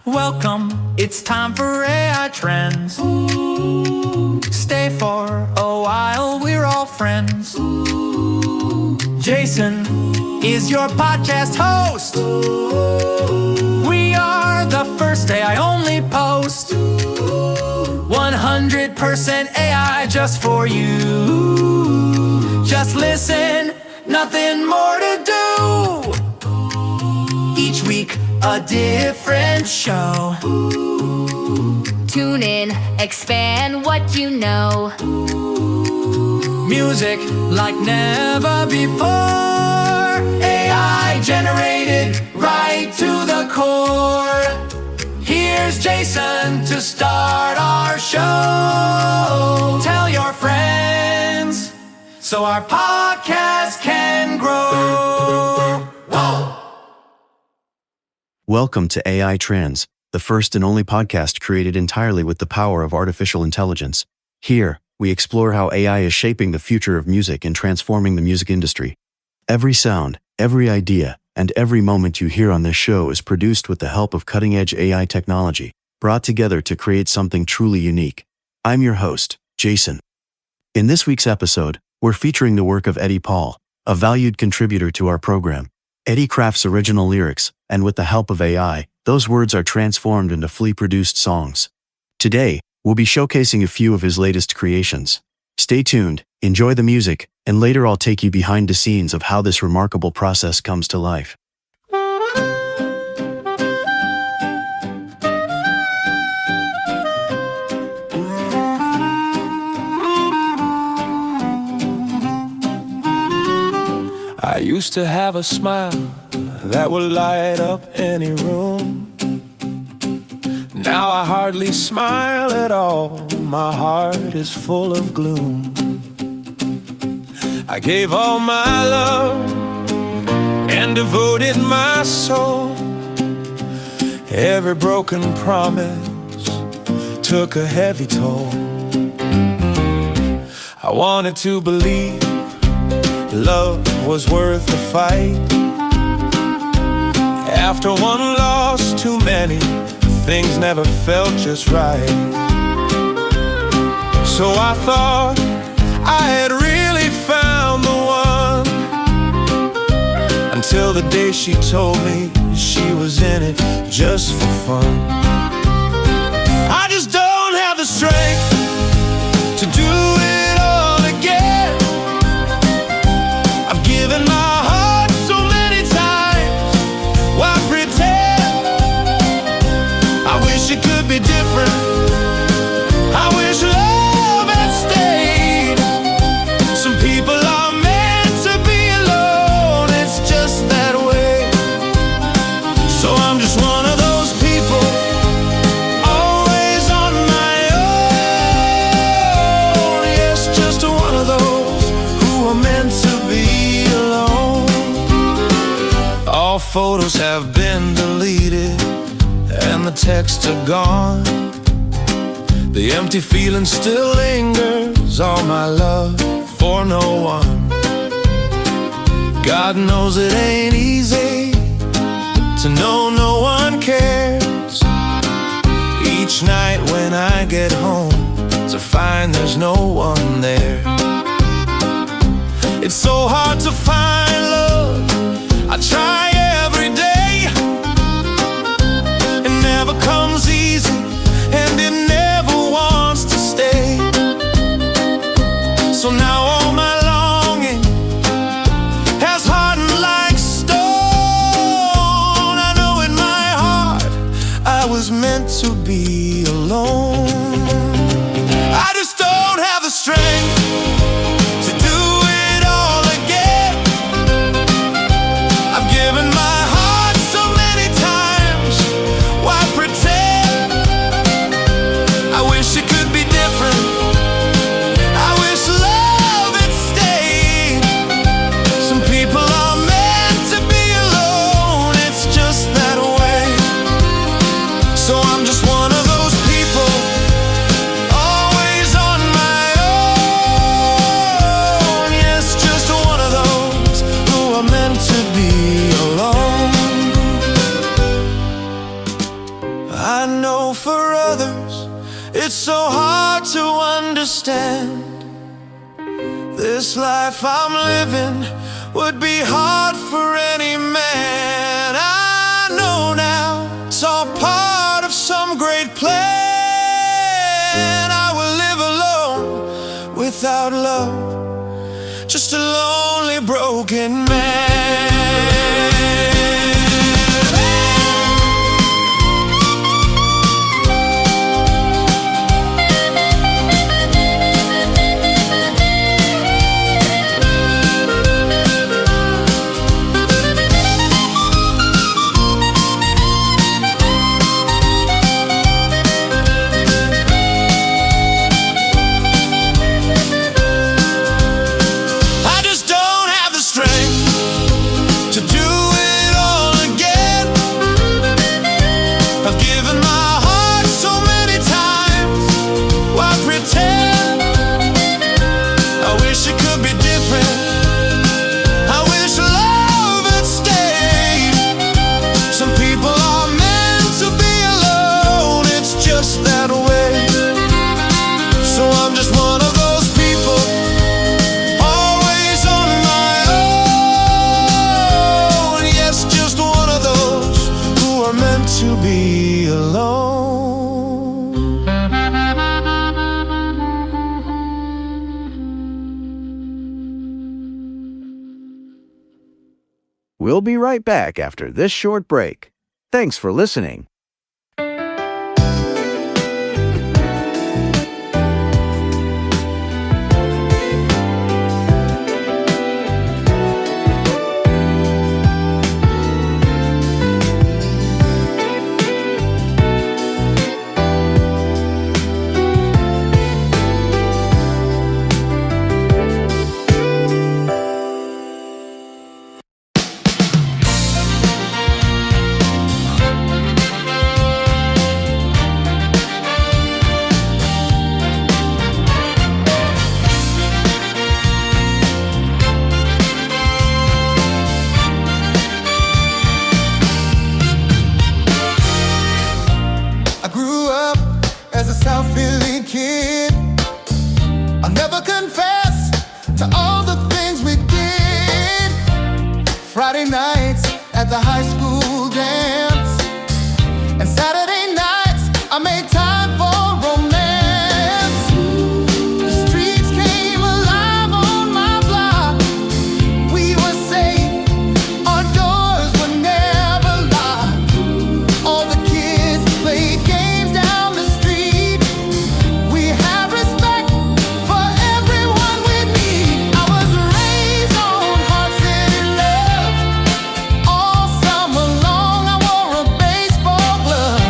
Welcome, it's time for AI Trends. Stay for a while, we're all friends. Jason is your podcast host. We are the first AI only post. 100% AI just for you. Just listen, nothing more to do. Each week, a different show. Tune in, expand what you know. Music like never before. AI generated right to the core. Here's Jason to start our show. Tell your friends so our podcast can grow. Whoa! Welcome to AI Trends, the first and only podcast created entirely with the power of artificial intelligence. Here, we explore how AI is shaping the future of music and transforming the music industry. Every sound, every idea, and every moment you hear on this show is produced with the help of cutting-edge AI technology, brought together to create something truly unique. I'm your host, Jason. In this week's episode, we're featuring the work of Eddie Paul, a valued contributor to our program. Eddie crafts original lyrics, and with the help of AI, those words are transformed into fully produced songs. Today, we'll be showcasing a few of his latest creations. Stay tuned, enjoy the music, and later I'll take you behind the scenes of how this remarkable process comes to life. I used to have a smile that would light up any room. Now I hardly smile at all, my heart is full of gloom. I gave all my love and devoted my soul. Every broken promise took a heavy toll. I wanted to believe love was worth the fight. After one loss, too many things never felt just right. So I thought I had really found the one, until the day she told me she was in it just for fun. I just don't have the strength to do it all again. I've given my heart so many times, why pretend? I wish it could be different. I wish love had stayed. Some people are meant to be alone, it's just that way. So I'm just one of those people, always on my own. Yes, just one of those who are meant to be alone. All photos have been deleted and the texts are gone. The empty feeling still lingers, all my love for no one. God knows it ain't easy to know no one cares. Each night when I get home, to find there's no one there. It's so hard to find love, I try every day. It never comes easy, and it never wants to stay. So now all my longing has hardened like stone. I know in my heart I was meant to be alone. I just don't have the strength to do it all again. I've given my heart so many times, why pretend? I wish it could be different. I wish love had stayed. Some people are meant to be alone, it's just that way. So I'm just one of those people, I know for others it's so hard to understand. This life I'm living would be hard for any man. I know now it's all part of some great plan. I will live alone without love, just a lonely broken man. To be alone. We'll be right back after this short break. Thanks for listening. Friday nights at the high school dance, and Saturday nights I made time for romance. The streets came alive on my block. We were safe, our doors were never locked. All the kids played games down the street. We had respect for everyone we'd meet. I was raised on Hard City love. All summer long I wore a baseball glove.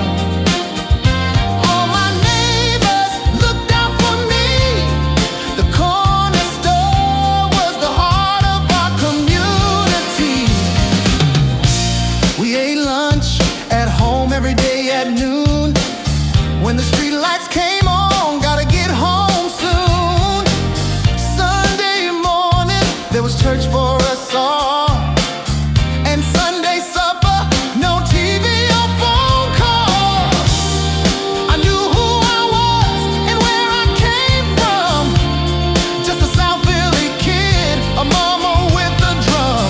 All my neighbors looked out for me. The corner store was the heart of our community. We ate lunch at home every day at noon. When the street lights came on, gotta get home soon. Sunday morning, there was church for us all. And Sunday supper, no TV or phone calls. I knew who I was and where I came from. Just a South Philly kid, a mama with a drum.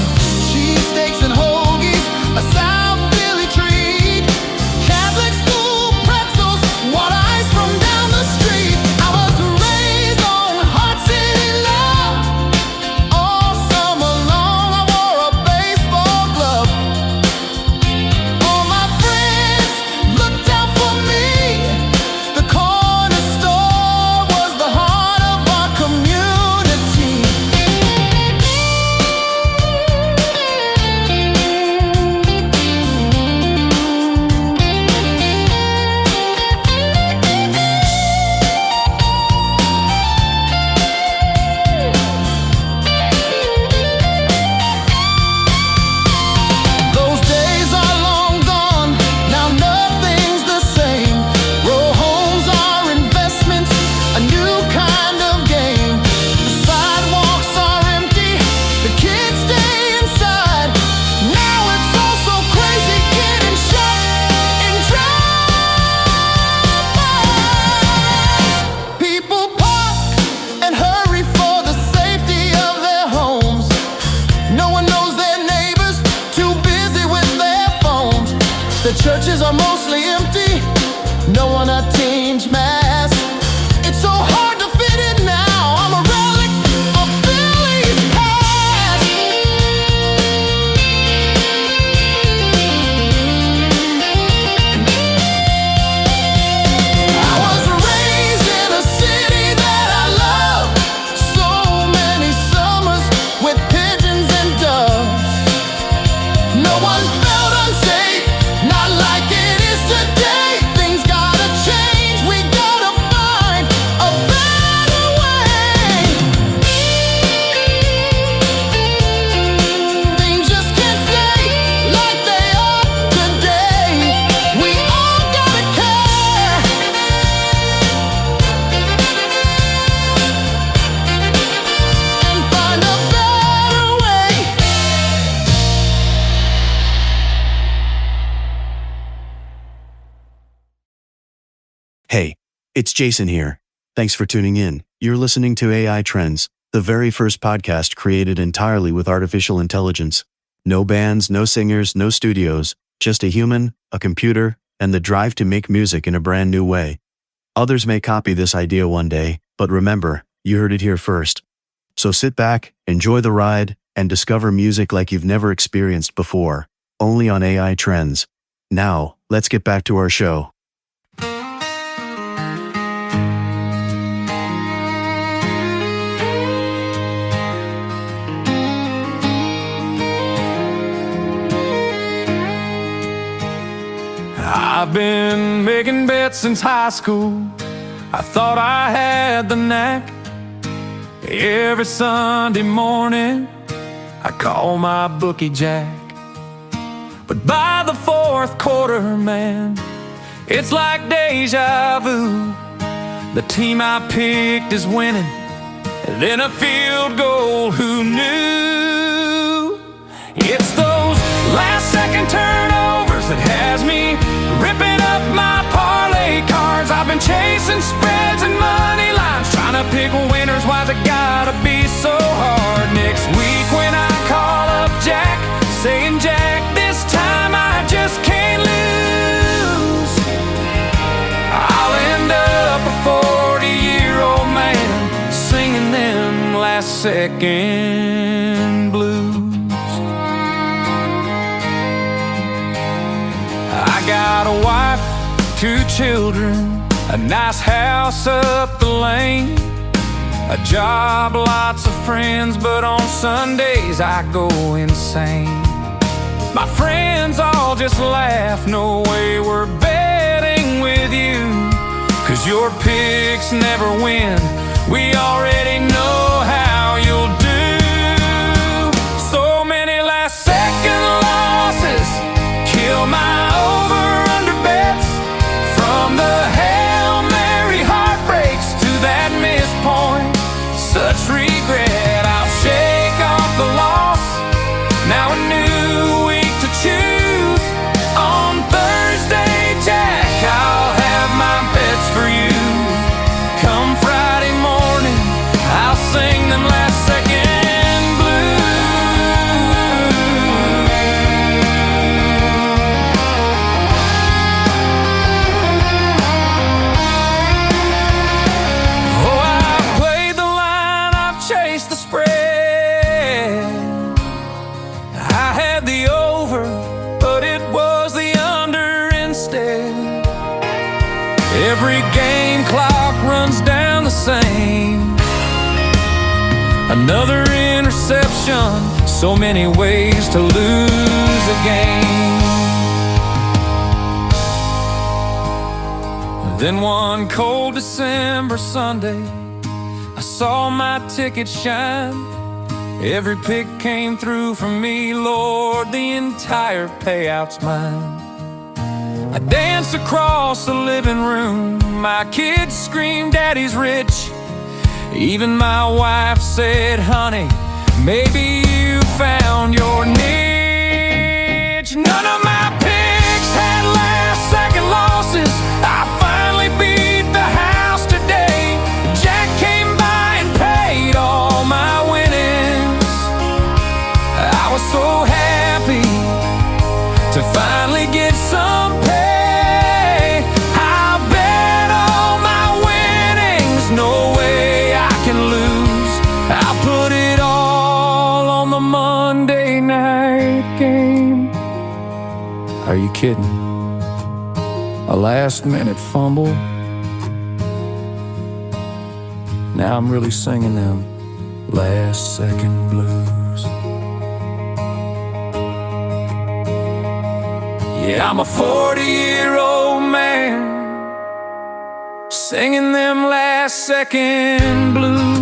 Cheesesteaks and hoagies, a South Philly treat. Catholic school pretzels, what I mostly empty. No one attains mass. It's so hard to fit in now. I'm a relic of Philly's past. I was raised in a city that I love. So many summers with pigeons and doves. No one felt unsafe, not like it is today. Things gotta change, we gotta find a better way. Things just can't stay like they are today. We all gotta care and find a better way. Hey, it's Jason here. Thanks for tuning in. You're listening to AI Trends, the very first podcast created entirely with artificial intelligence. No bands, no singers, no studios, just a human, a computer, and the drive to make music in a brand new way. Others may copy this idea one day, but remember, you heard it here first. So sit back, enjoy the ride, and discover music like you've never experienced before, only on AI Trends. Now, let's get back to our show. I've been making bets since high school. I thought I had the knack. Every Sunday morning I call my bookie Jack. But by the fourth quarter, man, it's like deja vu. The team I picked is winning, and then a field goal, who knew? It's those last second turnovers that has me ripping up my parlay cards. I've been chasing spreads and money lines, trying to pick winners. Why's it gotta be so hard? Next week when I call up Jack, saying, Jack, this time I just can't lose, I'll end up a 40-year-old man singing them last second blues. I got a wife, 2 children, a nice house up the lane, a job, lots of friends, but on Sundays I go insane. My friends all just laugh, no way we're betting with you, 'cause your picks never win, we already know how you'll do. So many last second losses kill my over-under bets, from the Hail Mary heartbreaks to that missed point. Such regret, I'll shake off the loss. Now a new week to choose. On Thursday, Jack, I'll have my bets for you. Come Friday morning, I'll sing them last second blues. Oh, I've played the line, I've chased the spread. I had the over, but it was the under instead. Every game clock runs down the same. Another interception, so many ways to lose a game. Then one cold December Sunday, I saw my ticket shine. Every pick came through for me, Lord, the entire payout's mine. I danced across the living room, my kids screamed, Daddy's rich. Even my wife said, honey, maybe you found your niche. None of my picks had last second losses. I finally beat the house today. Jack came by and paid all my winnings. I was so happy to finally get some pay. Are you kidding? A last-minute fumble. Now I'm really singing them last-second blues. Yeah, I'm a 40-year-old man singing them last-second blues.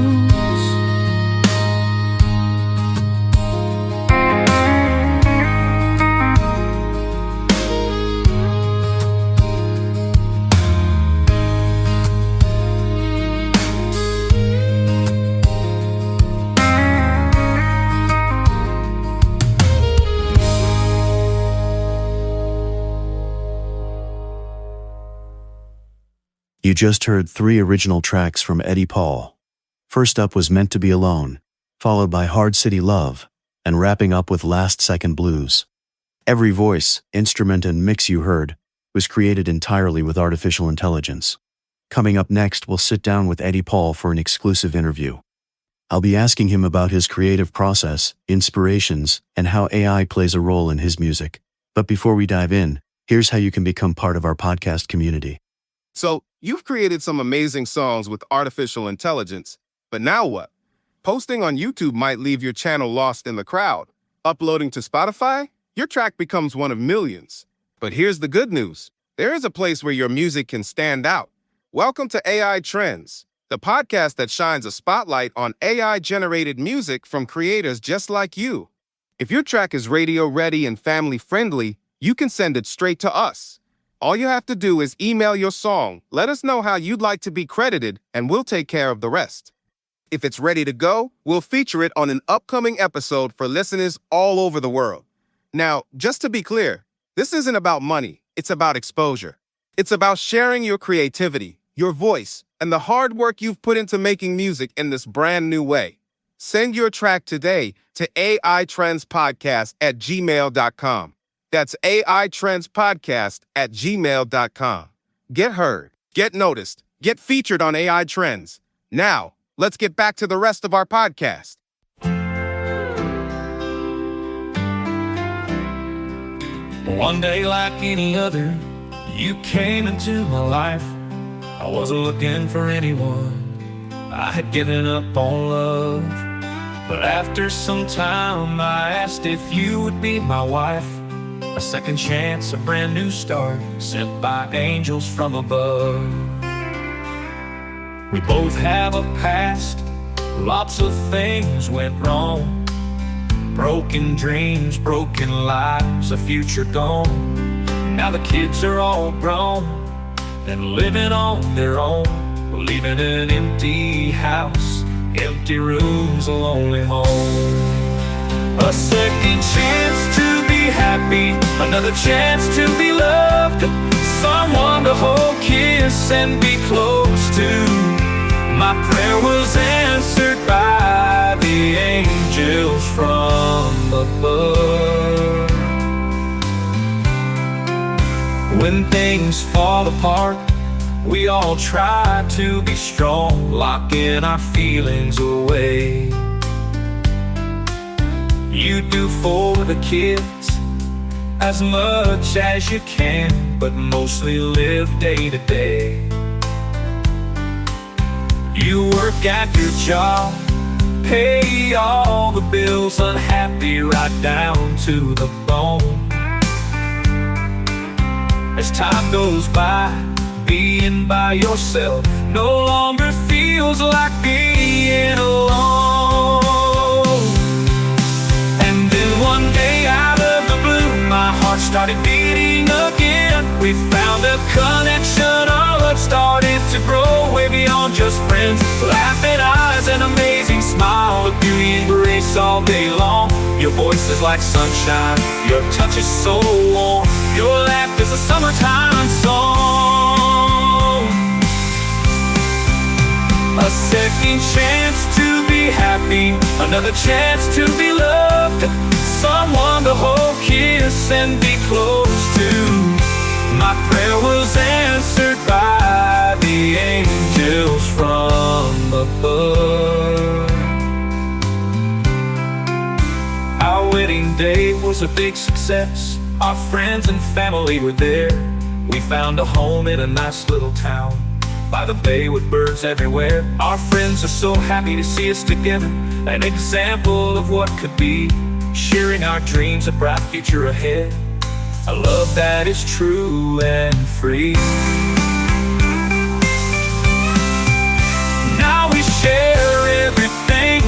You just heard 3 original tracks from Eddie Paul. First up was Meant to Be Alone, followed by Hard City Love, and wrapping up with Last Second Blues. Every voice, instrument, and mix you heard was created entirely with artificial intelligence. Coming up next, we'll sit down with Eddie Paul for an exclusive interview. I'll be asking him about his creative process, inspirations, and how AI plays a role in his music. But before we dive in, here's how you can become part of our podcast community. So, you've created some amazing songs with artificial intelligence, but now what? Posting on YouTube might leave your channel lost in the crowd. Uploading to Spotify? Your track becomes one of millions. But here's the good news. There is a place where your music can stand out. Welcome to AI Trends, the podcast that shines a spotlight on AI-generated music from creators just like you. If your track is radio-ready and family-friendly, you can send it straight to us. All you have to do is email your song, let us know how you'd like to be credited, and we'll take care of the rest. If it's ready to go, we'll feature it on an upcoming episode for listeners all over the world. Now, just to be clear, this isn't about money, it's about exposure. It's about sharing your creativity, your voice, and the hard work you've put into making music in this brand new way. Send your track today to aitrendspodcast@gmail.com. That's aitrendspodcast@gmail.com. Get heard, get noticed, get featured on AI Trends. Now, let's get back to the rest of our podcast. One day like any other, you came into my life. I wasn't looking for anyone, I had given up on love. But after some time I asked if you would be my wife. A second chance, a brand new start, sent by angels from above. We both have a past, lots of things went wrong. Broken dreams, broken lives, a future gone. Now the kids are all grown and living on their own, leaving an empty house, empty rooms, a lonely home. A second chance to be happy, another chance to be loved, someone to hold, kiss, and be close to. My prayer was answered by the angels from above. When things fall apart, we all try to be strong, locking our feelings away. You do for the kids as much as you can, but mostly live day to day. You work at your job, pay all the bills, unhappy right down to the bone. As time goes by, being by yourself no longer feels like being alone. One day out of the blue, my heart started beating again. We found a connection, our love started to grow way beyond just friends. Laughing eyes, an amazing smile, a beauty and grace all day long. Your voice is like sunshine, your touch is so warm. Your laugh is a summertime song. A second chance to be happy, another chance to be loved, someone to hold, kiss, and be close to. My prayer was answered by the angels from above. Our wedding day was a big success. Our friends and family were there. We found a home in a nice little town by the bay with birds everywhere. Our friends are so happy to see us together, an example of what could be, sharing our dreams, a bright future ahead, a love that is true and free. Now we share everything,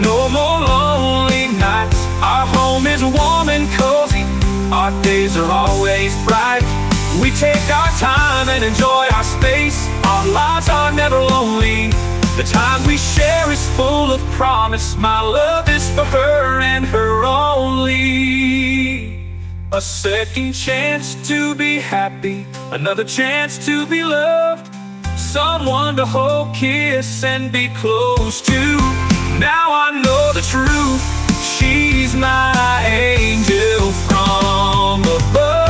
no more lonely nights. Our home is warm and cozy, our days are always bright. We take our time and enjoy our space, our lives are never lonely. The time we share is full of promise, my love is for her and her only. A second chance to be happy, another chance to be loved, someone to hold, kiss, and be close to. Now I know the truth, she's my angel from above.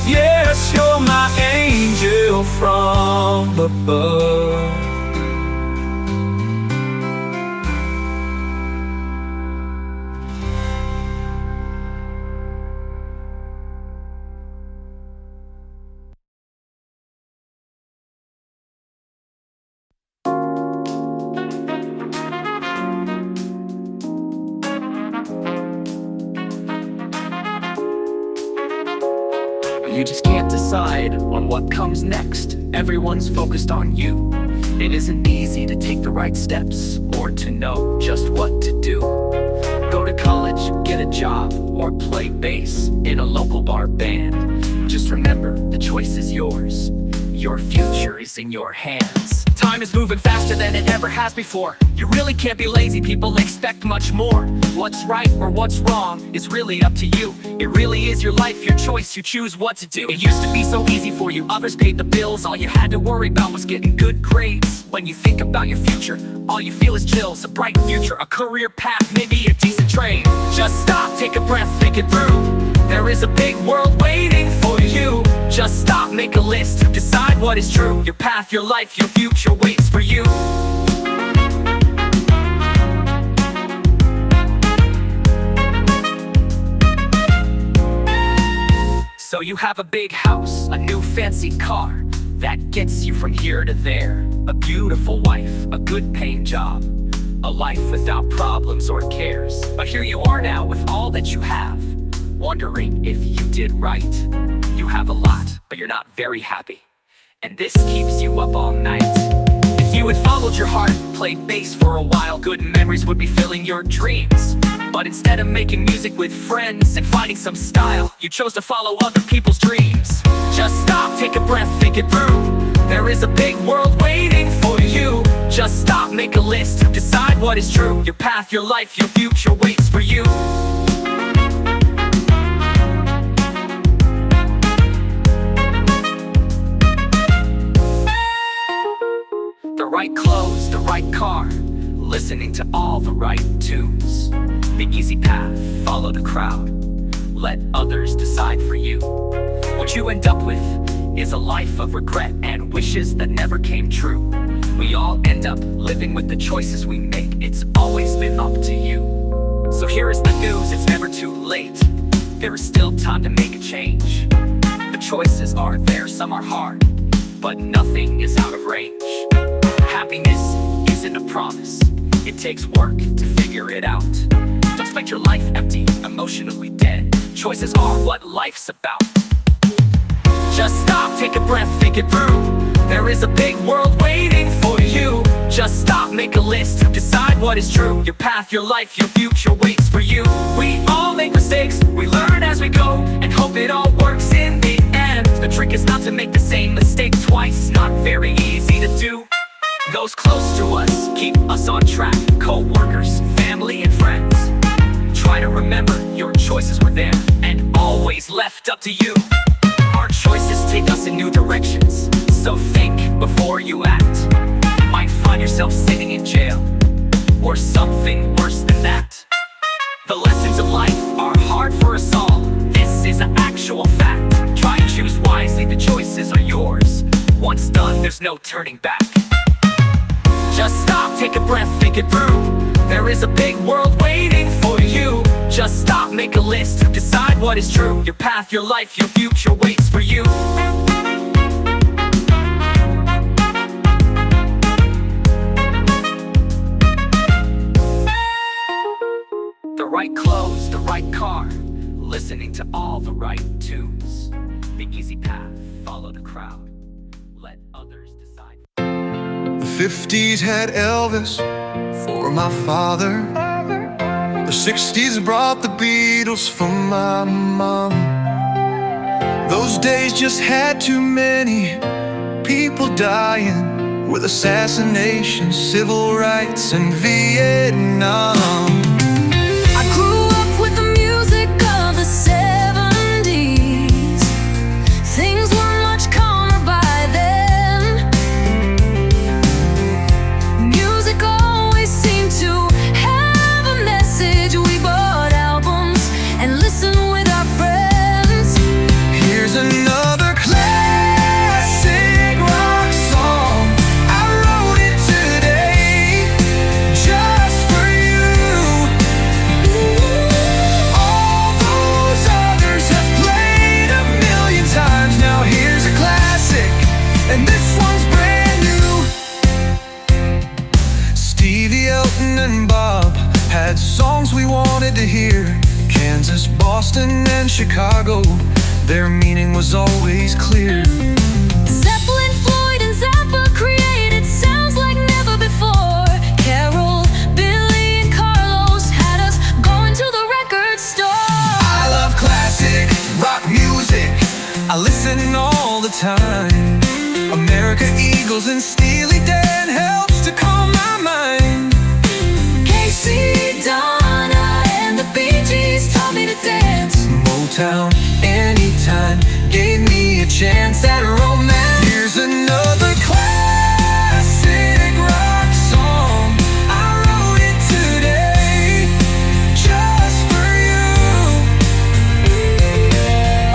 Yes, you're my angel from above. You just can't decide on what comes next. Everyone's focused on you. It isn't easy to take the right steps or to know just what to do. Go to college, get a job, or play bass in a local bar band. Just remember, the choice is yours. Your future is in your hands. Time is moving faster than it ever has before. You really can't be lazy, people expect much more. What's right or what's wrong is really up to you. It really is your life, your choice, you choose what to do. It used to be so easy for you, others paid the bills. All you had to worry about was getting good grades. When you think about your future, all you feel is chills. A bright future, a career path, maybe a decent trade. Just stop, take a breath, think it through. There is a big world waiting for you. Just stop, make a list, decide what is true. Your path, your life, your future waits for you. So you have a big house, a new fancy car that gets you from here to there. A beautiful wife, a good paying job, a life without problems or cares. But here you are now with all that you have, wondering if you did right. You have a lot, but you're not very happy, and this keeps you up all night. If you had followed your heart, played bass for a while, good memories would be filling your dreams. But instead of making music with friends and finding some style, you chose to follow other people's dreams. Just stop, take a breath, think it through. There is a big world waiting for you. Just stop, make a list, decide what is true. Your path, your life, your future waits for you. The right clothes, the right car, listening to all the right tunes. The easy path, follow the crowd, let others decide for you. What you end up with is a life of regret and wishes that never came true. We all end up living with the choices we make. It's always been up to you. So here is the news, it's never too late. There is still time to make a change. The choices are there, some are hard, but nothing is out of range. Happiness isn't a promise, it takes work to figure it out. Don't spend your life empty, emotionally dead. Choices are what life's about. Just stop, take a breath, think it through. There is a big world waiting for you. Just stop, make a list, decide what is true. Your path, your life, your future waits for you. We all make mistakes, we learn as we go, and hope it all works in the end. The trick is not to make the same mistake twice, not very easy to do. Those close to us keep us on track, co-workers, family, and friends. Try to remember your choices were there and always left up to you. Our choices take us in new directions, so think before you act. You might find yourself sitting in jail, or something worse than that. The lessons of life are hard for us all, this is an actual fact. Try and choose wisely, the choices are yours. Once done, there's no turning back. Just stop, take a breath, think it through. There is a big world waiting for you. Just stop, make a list, decide what is true. Your path, your life, your future waits for you. The right clothes, the right car, listening to all the right tunes. The easy path, follow the crowd. Let others decide. The 50s had Elvis for my father. The 60s brought the Beatles for my mom. Those days just had too many people dying, with assassinations, civil rights, and Vietnam. I grew up with the music of the 70s. Things were much calmer by then. Music always seemed to have a message. We bought albums and listened with our friends. Here's another classic rock song. I wrote it today just for you. All those others have played a million times. Now here's a classic, and this one's brand new. Stevie, Elton, and Bob had songs we wanted to hear. Kansas, Boston, and Chicago, their meaning was always clear. Zeppelin, Floyd, and Zappa created sounds like never before. Carol, Billy, and Carlos had us going to the record store. I love classic rock music, I listen all the time. America Eagles and Steely Dan helps to calm my mind. Casey, Donna, and the Bee Gees taught me to dance. Motown, anytime, gave me a chance at romance. Here's another classic rock song. I wrote it today just for you.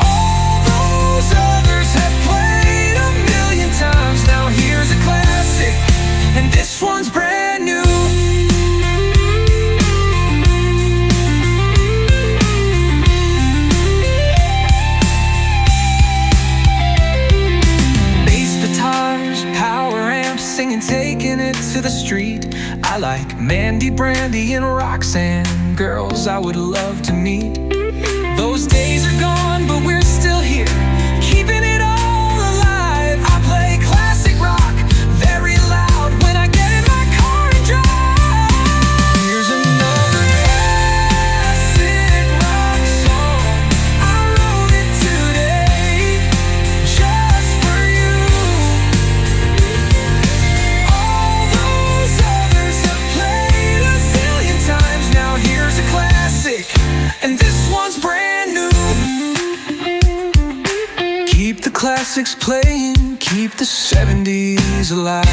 All those others have played a million times. Now here's a classic, and this one's brand new. Bass guitars, power amps, singing, taking it to the street. I like Mandy, Brandy, and Roxanne, girls I would love to meet. Those days are gone, but we're still here, keeping it all alive. I play classic rock very loud when I get in my car and drive. Here's another classic rock song. I wrote it today just for you. All those others have played a zillion times. Now here's a classic, and this one's brand new. Keep the classics playing, keep the 70s alive.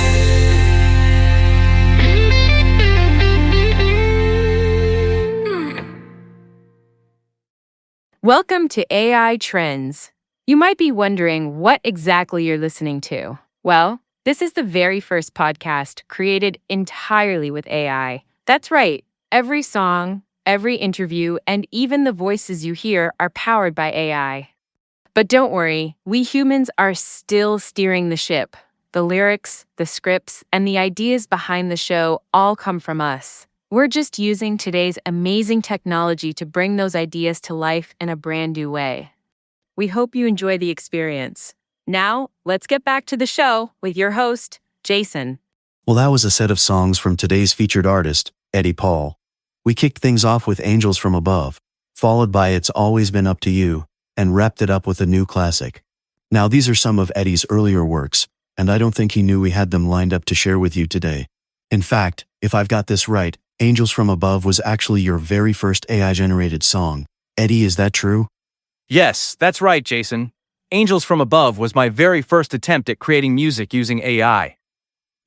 Welcome to AI Trends. You might be wondering what exactly you're listening to. Well, this is the very first podcast created entirely with AI. That's right, every song, every interview, and even the voices you hear are powered by AI. But don't worry, we humans are still steering the ship. The lyrics, the scripts, and the ideas behind the show all come from us. We're just using today's amazing technology to bring those ideas to life in a brand new way. We hope you enjoy the experience. Now, let's get back to the show with your host, Jason. Well, that was a set of songs from today's featured artist, Eddie Paul. We kicked things off with Angels from Above, followed by It's Always Been Up to You, and wrapped it up with a new classic. Now, these are some of Eddie's earlier works, and I don't think he knew we had them lined up to share with you today. In fact, if I've got this right, Angels from Above was actually your very first AI-generated song. Eddie, is that true? Yes, that's right, Jason. Angels from Above was my very first attempt at creating music using AI.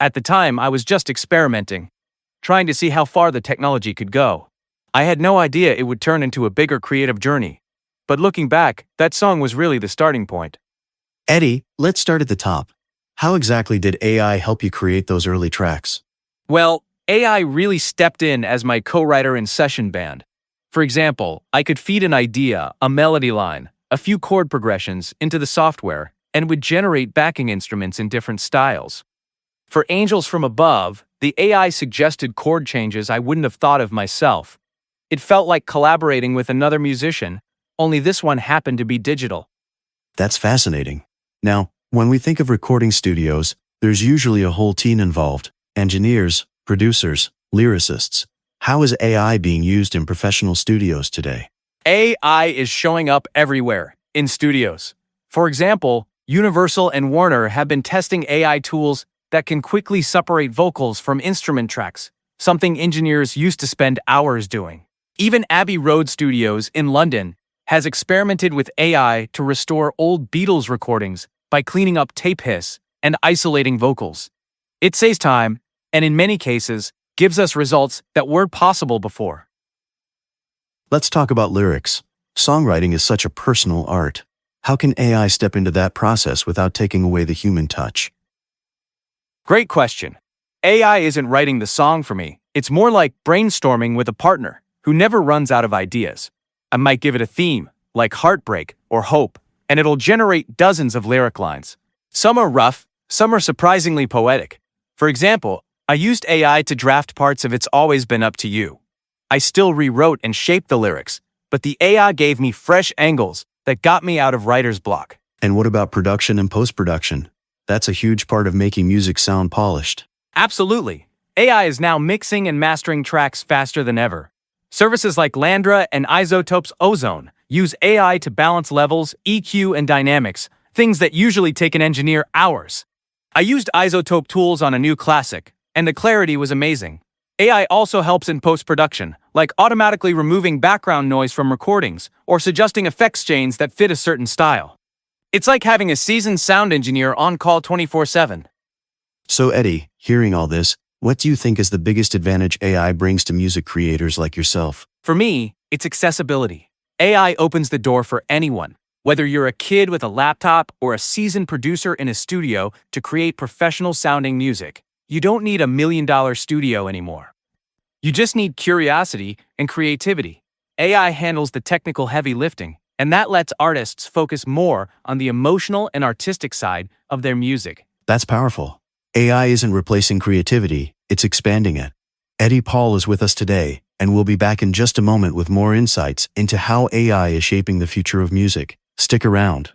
At the time, I was just experimenting, trying to see how far the technology could go. I had no idea it would turn into a bigger creative journey. But looking back, that song was really the starting point. Eddie, let's start at the top. How exactly did AI help you create those early tracks? Well, AI really stepped in as my co-writer in session band. For example, I could feed an idea, a melody line, a few chord progressions into the software, and would generate backing instruments in different styles. For Angels from Above, the AI suggested chord changes I wouldn't have thought of myself. It felt like collaborating with another musician, only this one happened to be digital. That's fascinating. Now, when we think of recording studios, there's usually a whole team involved: engineers, producers, lyricists. How is AI being used in professional studios today? AI is showing up everywhere, in studios. For example, Universal and Warner have been testing AI tools that can quickly separate vocals from instrument tracks, something engineers used to spend hours doing. Even Abbey Road Studios in London has experimented with AI to restore old Beatles recordings by cleaning up tape hiss and isolating vocals. It saves time, and in many cases, gives us results that weren't possible before. Let's talk about lyrics. Songwriting is such a personal art. How can AI step into that process without taking away the human touch? Great question. AI isn't writing the song for me. It's more like brainstorming with a partner who never runs out of ideas. I might give it a theme, like heartbreak or hope, and it'll generate dozens of lyric lines. Some are rough, some are surprisingly poetic. For example, I used AI to draft parts of It's Always Been Up to You. I still rewrote and shaped the lyrics, but the AI gave me fresh angles that got me out of writer's block. And what about production and post-production? That's a huge part of making music sound polished. Absolutely. AI is now mixing and mastering tracks faster than ever. Services like Landra and Isotope's Ozone use AI to balance levels, EQ, and dynamics, things that usually take an engineer hours. I used Isotope tools on a new classic, and the clarity was amazing. AI also helps in post-production, like automatically removing background noise from recordings or suggesting effects chains that fit a certain style. It's like having a seasoned sound engineer on call 24/7. So Eddie, hearing all this, what do you think is the biggest advantage AI brings to music creators like yourself? For me, it's accessibility. AI opens the door for anyone, whether you're a kid with a laptop or a seasoned producer in a studio, to create professional-sounding music. You don't need $1 million studio anymore. You just need curiosity and creativity. AI handles the technical heavy lifting, and that lets artists focus more on the emotional and artistic side of their music. That's powerful. AI isn't replacing creativity, it's expanding it. Eddie Paul is with us today, and we'll be back in just a moment with more insights into how AI is shaping the future of music. Stick around.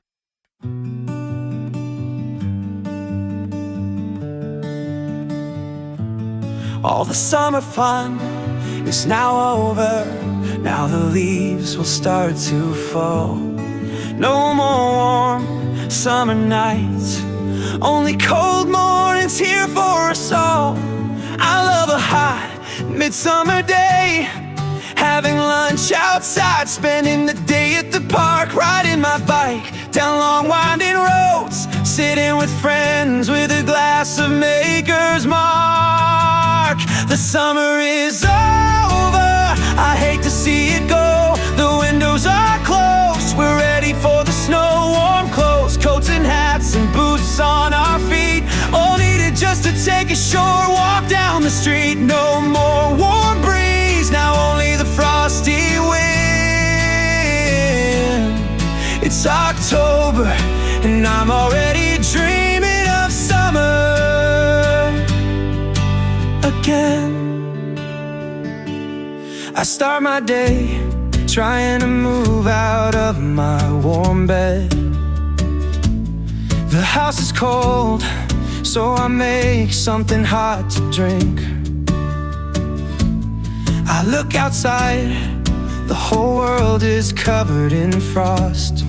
All the summer fun is now over. Now the leaves will start to fall. No more warm summer nights, only cold mornings here for us all. I love a hot midsummer day, having lunch outside, spending the day at the park, riding my bike down long winding roads, sitting with friends with a glass of Maker's Mark. The summer is over, I hate to see it go. The windows are closed, we're ready for the snow. Warm clothes, coats and hats and boots on our feet, all needed just to take a short walk down the street. No more warm breeze, now only the frosty wind. It's October and I'm already dreaming of summer again. I start my day trying to move out of my warm bed. The house is cold, so I make something hot to drink. I look outside, the whole world is covered in frost.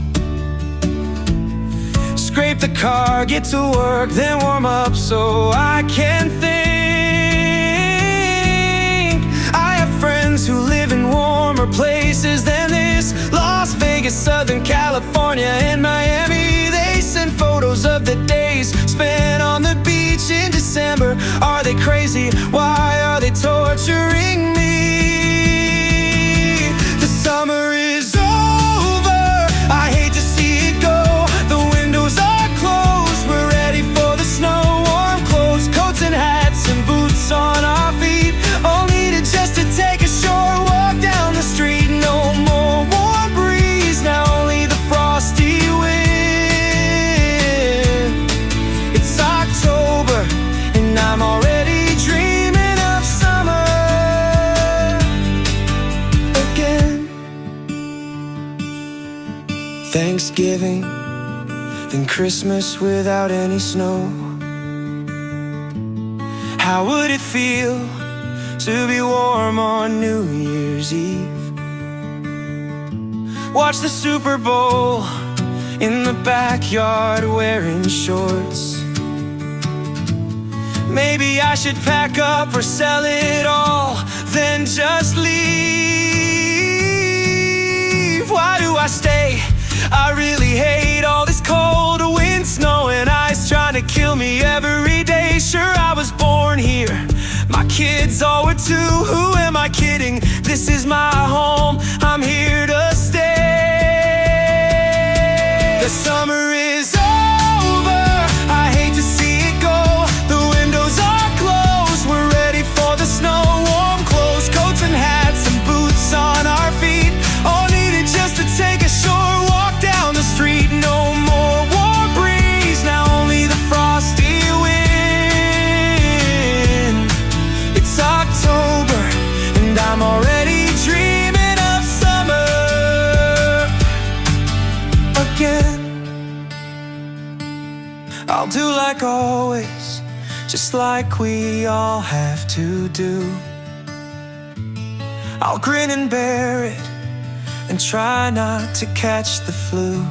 Scrape the car, get to work, then warm up so I can think. I have friends who live in warmer places than this: Las Vegas, Southern California, and Miami. They send photos of the days spent on the beach in December. Are they crazy? Why are they torturing me? The summer is over, I hate to see it go. The windows are closed, we're ready for the snow. Warm clothes, coats and hats and boots on our feet, Thanksgiving than Christmas without any snow. How would it feel to be warm on New Year's Eve? Watch the Super Bowl in the backyard wearing shorts. Maybe I should pack up or sell it all, then just leave. Why do I stay? I really hate all this cold wind, snow and ice trying to kill me every day. Sure, I was born here, my kids all were too. Who am I kidding? This is my home, I'm here to stay. The summer is over, I hate to see it go. The windows are closed, we're ready for the snow. Warm clothes, coats and hats and boots on our feet, all needed just to take a short walk down the street. No more warm breeze, now only the frosty wind. It's October and I'm already dreaming of summer again. I'll do like always, just like we all have to do. I'll grin and bear it and try not to catch the flu.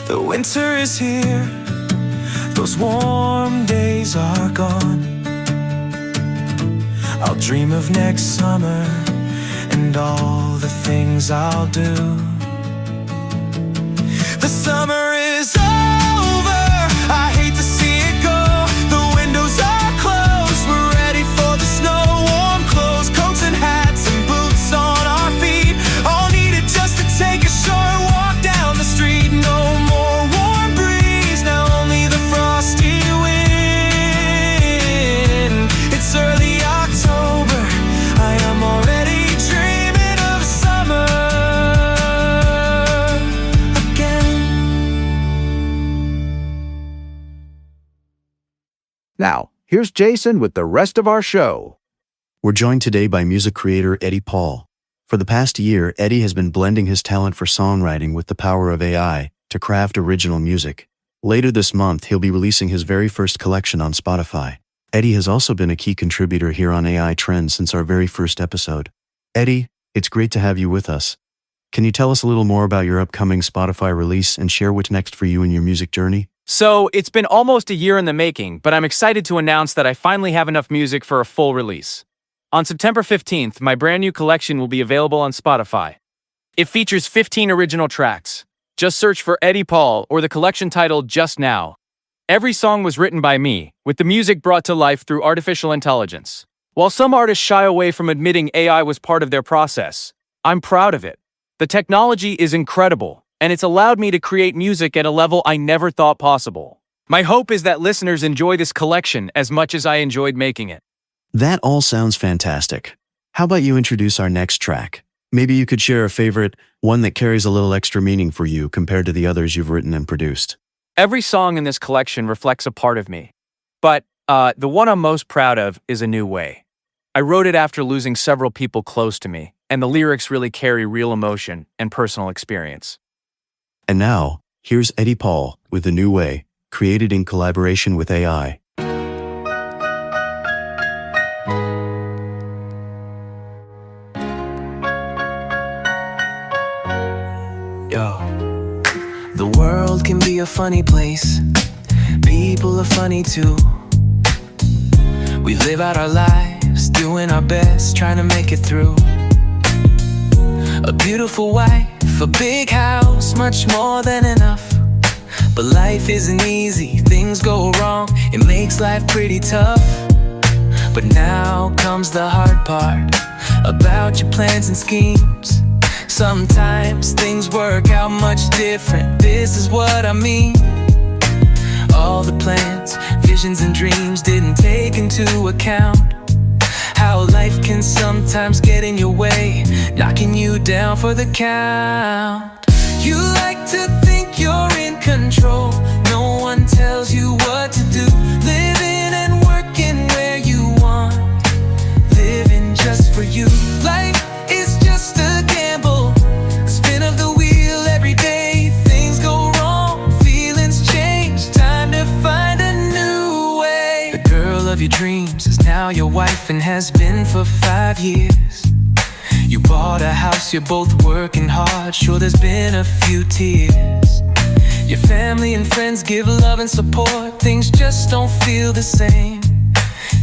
The winter is here, those warm days are gone. I'll dream of next summer and all the things I'll do. The summer is over, I hate to see it go. The windows are closed, we're ready for the snow. Warm clothes, coats and hats and boots on our feet, all needed just to take a short walk down the street. No more warm breeze, now only the frosty wind. It's early October, I am already dreaming of summer again. Now, here's Jason with the rest of our show. We're joined today by music creator Eddie Paul. For the past year, Eddie has been blending his talent for songwriting with the power of AI to craft original music. Later this month, he'll be releasing his very first collection on Spotify. Eddie has also been a key contributor here on AI Trends since our very first episode. Eddie, it's great to have you with us. Can you tell us a little more about your upcoming Spotify release and share what's next for you in your music journey? So, it's been almost a year in the making, but I'm excited to announce that I finally have enough music for a full release. On September 15th, my brand new collection will be available on Spotify. It features 15 original tracks. Just search for Eddie Paul or the collection titled Just Now. Every song was written by me, with the music brought to life through artificial intelligence. While some artists shy away from admitting AI was part of their process, I'm proud of it. The technology is incredible, and it's allowed me to create music at a level I never thought possible. My hope is that listeners enjoy this collection as much as I enjoyed making it. That all sounds fantastic. How about you introduce our next track? Maybe you could share a favorite, one that carries a little extra meaning for you compared to the others you've written and produced. Every song in this collection reflects a part of me. But the one I'm most proud of is A New Way. I wrote it after losing several people close to me, and the lyrics really carry real emotion and personal experience. And now, here's Eddie Paul with A New Way, created in collaboration with AI. Yo, the world can be a funny place. People are funny too. We live out our lives, doing our best, trying to make it through. A beautiful wife, a big house, much more than enough. But life isn't easy, things go wrong, it makes life pretty tough. But now comes the hard part, about your plans and schemes. Sometimes things work out much different, this is what I mean. All the plans, visions and dreams didn't take into account how life can sometimes get in your way, knocking you down for the count. You like to think you're in control, no one tells you what to do. Living and working where you want, living just for you. Life is just a gamble, spin of the wheel every day. life and has been for 5 years. You bought a house, you're both working hard. Sure, there's been a few tears. Your family and friends give love and support. Things just don't feel the same.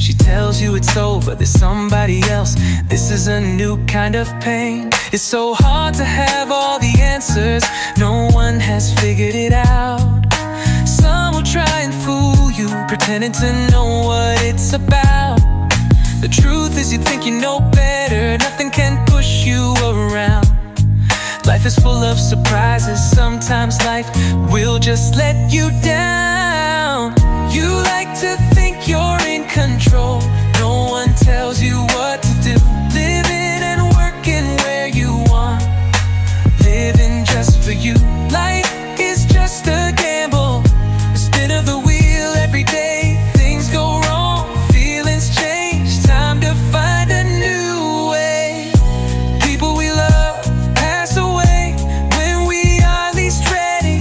She tells you it's over, there's somebody else. This is a new kind of pain. It's so hard to have all the answers. No one has figured it out. Some will try and fool you, pretending to know what it's about. The truth is you think you know better. Nothing can push you around. Life is full of surprises. Sometimes life will just let you down. You like to think you're in control. No one tells you what to do. Living and working where you want. Living just for you. Life is just a gamble. A spin of the wheel every day. Things go wrong, feelings change. Time to find a new way. People we love pass away when we are least ready.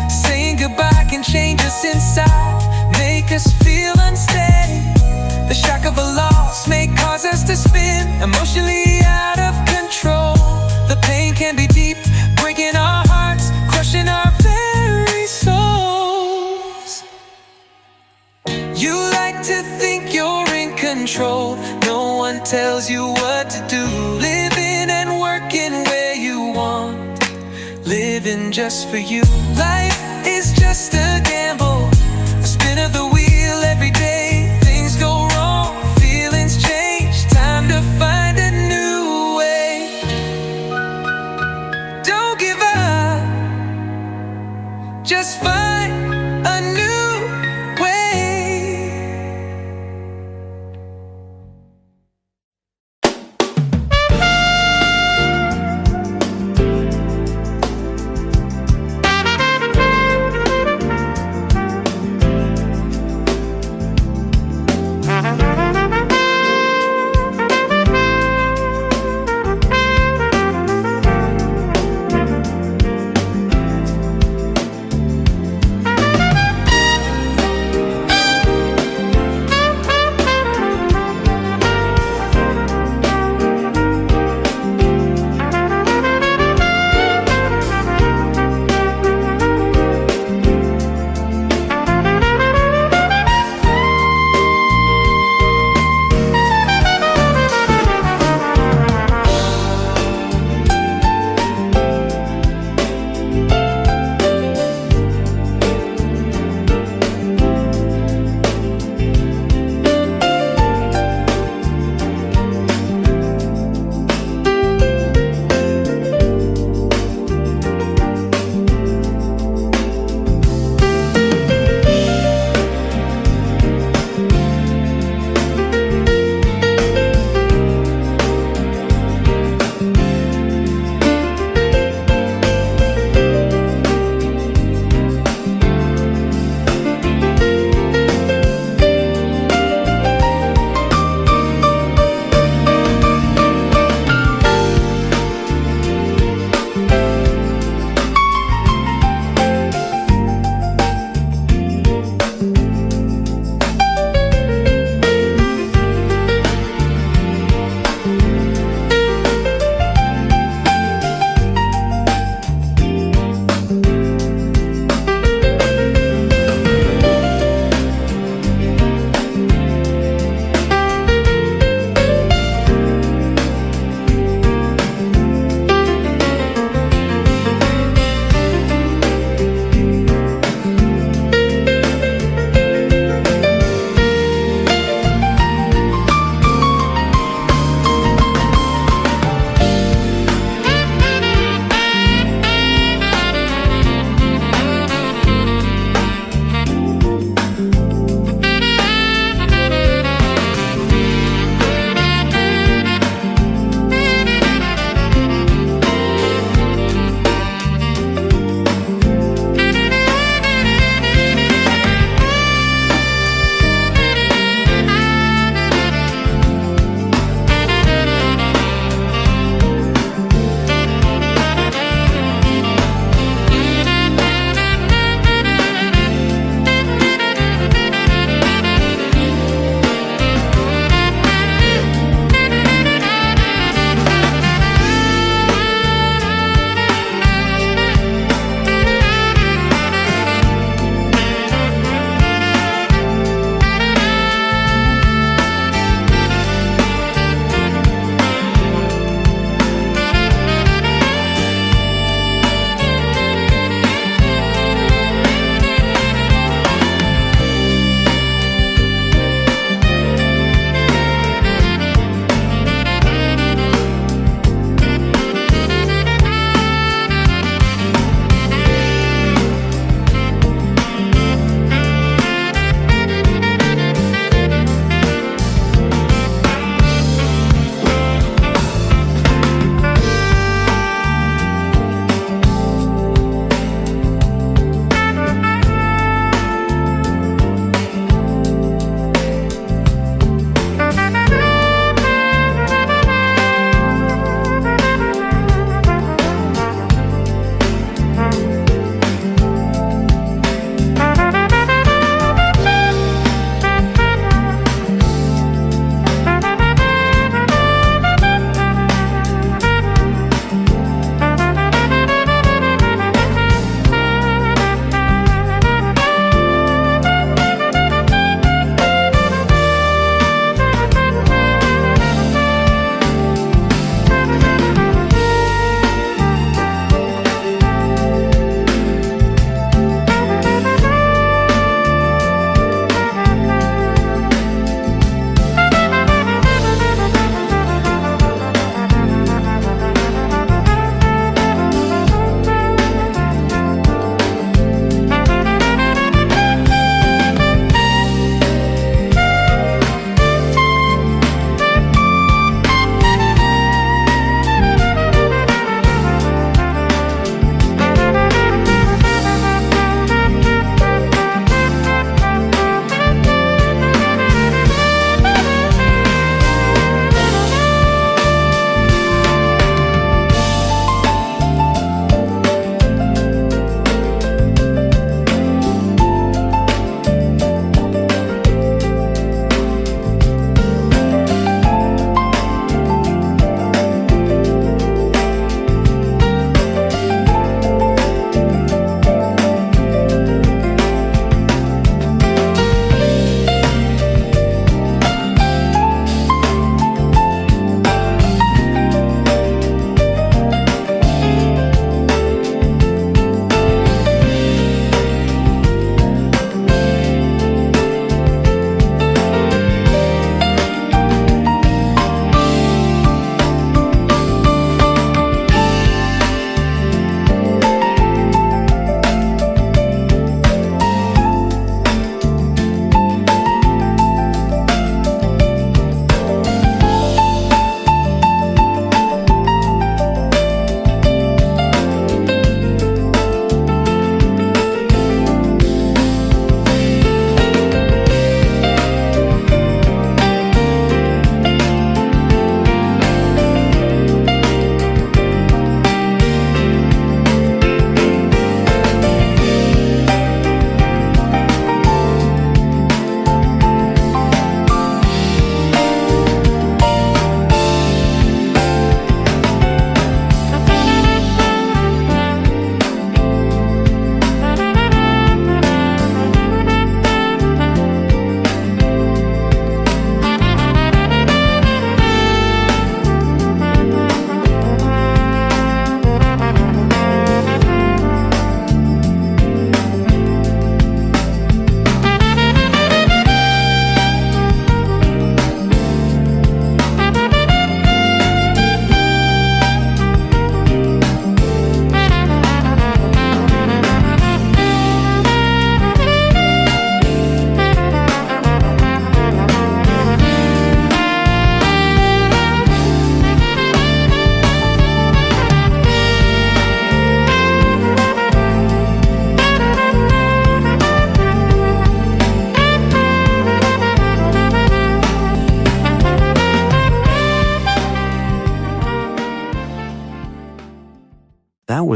Saying goodbye can change us inside, make us feel unsteady. The shock of a loss may cause us to spin, emotionally out of control. The pain can be deep, breaking our hearts, crushing our very souls. You like to think you're in control. No one tells you what to do. Living and working where you want. Living just for you. Life is just a gamble. A spin of the wheel every day. Things go wrong, feelings change. Time to find a new way. Don't give up. Just find a new way.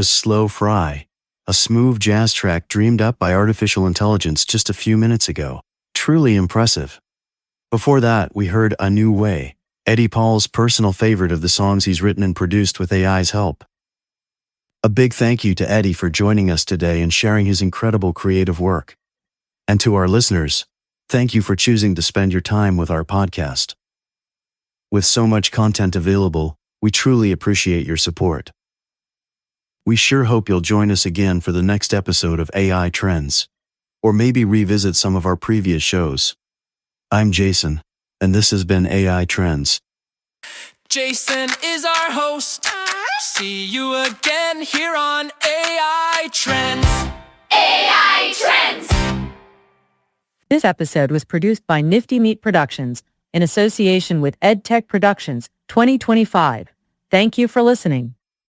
was Slow Fry, a smooth jazz track dreamed up by artificial intelligence just a few minutes ago. Truly impressive. Before that, we heard A New Way, Eddie Paul's personal favorite of the songs he's written and produced with AI's help. A big thank you to Eddie for joining us today and sharing his incredible creative work. And to our listeners, thank you for choosing to spend your time with our podcast. With so much content available, we truly appreciate your support. We sure hope you'll join us again for the next episode of AI Trends, or maybe revisit some of our previous shows. I'm Jason, and this has been AI Trends. Jason is our host. See you again here on AI Trends. AI Trends! This episode was produced by Nifty Meat Productions in association with EdTech Productions 2025. Thank you for listening.